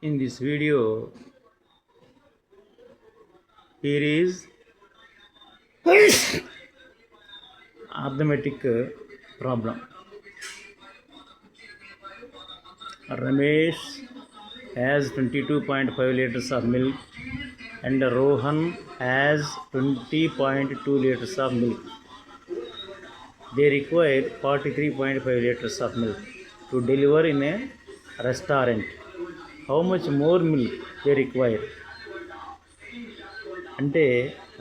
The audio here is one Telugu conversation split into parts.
In this video, here is arithmetic problem. Ramesh has 22.5 liters of milk and Rohan has 20.2 liters of milk. They require 43.5 liters of milk to deliver in a restaurant. How much more milk they require? అంటే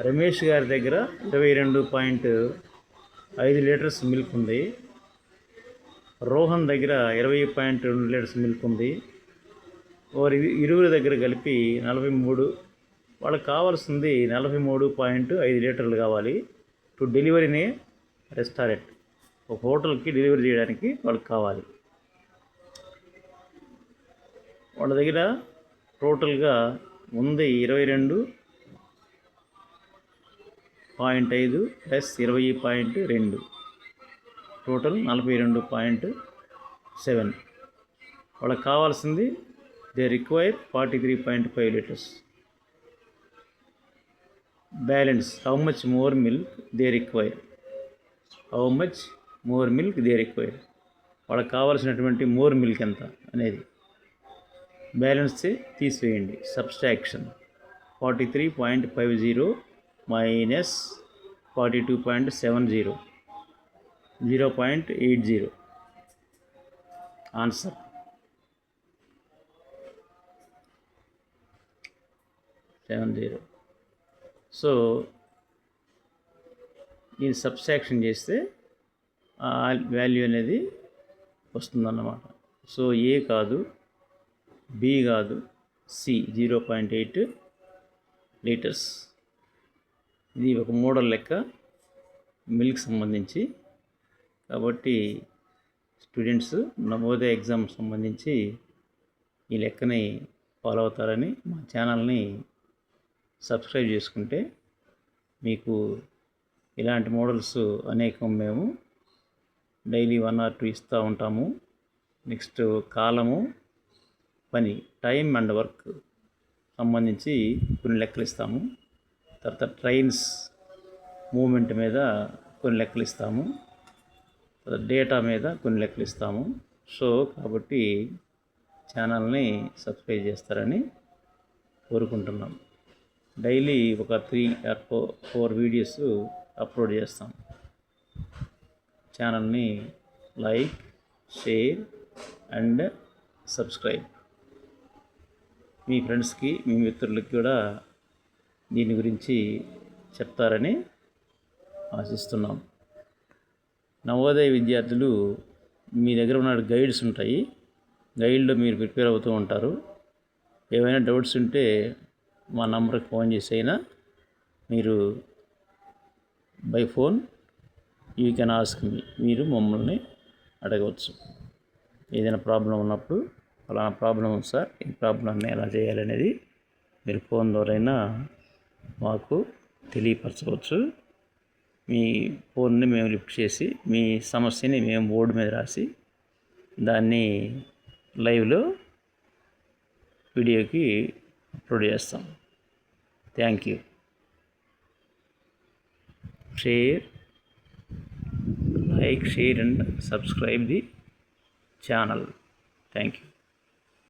రమేష్ గారి దగ్గర 22.5 లీటర్స్ మిల్క్ ఉంది, రోహన్ దగ్గర 20.2 లీటర్స్ మిల్క్ ఉంది. వారి ఇరువురి దగ్గర కలిపి 43, వాళ్ళకి కావాల్సింది 43.5 లీటర్లు కావాలి. టు డెలివరీనే రెస్టారెంట్, ఒక హోటల్కి డెలివరీ చేయడానికి వాళ్ళకి కావాలి. వాళ్ళ దగ్గర టోటల్గా ఉంది 22.5 ప్లస్ 20.2, టోటల్ 42.7. వాళ్ళకి కావాల్సింది they require 43.5 litres. Balance how much more milk they require, how much more milk they require, వాళ్ళకి కావాల్సినటువంటి మోర్ మిల్క్ ఎంత అనేది బ్యాలెన్స్ తీసివేయండి. Subtraction 43.50 minus 42.70, 0.80. ఆన్సర్ 70. సో ఈ సబ్స్ట్రాక్షన్ చేస్తే ఆ వాల్యూ అనేది వస్తుందన్నమాట. సో ఏ కాదు, బి కాదు, సి 0.8 లీటర్స్. ఇది ఒక మోడల్ లెక్క మిల్క్ సంబంధించి. కాబట్టి స్టూడెంట్స్ నవోదయ ఎగ్జామ్ సంబంధించి ఈ లెక్కని ఫాలో అవుతారని, మా ఛానల్ని సబ్స్క్రైబ్ చేసుకుంటే మీకు ఇలాంటి మోడల్స్ అనేకం మేము డైలీ 1 or 2 ఇస్తూ ఉంటాము. నెక్స్ట్ కాలము, పని, టైం అండ్ వర్క్ సంబంధించి కొన్ని లెక్కలు ఇస్తాము. తర్వాత ట్రైన్స్ మూమెంట్ మీద కొన్ని లెక్కలు ఇస్తాము, డేటా మీద కొన్ని లెక్కలు ఇస్తాము. సో కాబట్టి ఛానల్ని సబ్స్క్రైబ్ చేస్తారని కోరుకుంటున్నాం. డైలీ ఒక 3 or 4 వీడియోస్ అప్లోడ్ చేస్తాం. ఛానల్ని లైక్, షేర్ అండ్ సబ్స్క్రైబ్. మీ ఫ్రెండ్స్కి, మీ మిత్రులకి కూడా దీని గురించి చెప్తారని ఆశిస్తున్నాం. నవోదయ విద్యార్థులు మీ దగ్గర ఉన్న గైడ్స్ ఉంటాయి, గైడ్లో మీరు ప్రిపేర్ అవుతూ ఉంటారు. ఏమైనా డౌట్స్ ఉంటే మా నంబర్కి ఫోన్ చేసి అయినా మీరు by phone you can ask me, మీరు మమ్మల్ని అడగవచ్చు. ఏదైనా ప్రాబ్లం ఉన్నప్పుడు ఫలానా ప్రాబ్లం ఉంది సార్, ఈ ప్రాబ్లమ్ని ఎలా చేయాలనేది మీరు ఫోన్ ద్వారా అయినా మాకు తెలియపరచవచ్చు. మీ ఫోన్ని మేము లిఫ్ట్ చేసి మీ సమస్యని మేము బోర్డు మీద రాసి దాన్ని లైవ్లో వీడియోకి అప్లోడ్ చేస్తాం. Thank you. Share, like, share and subscribe the channel. Thank you.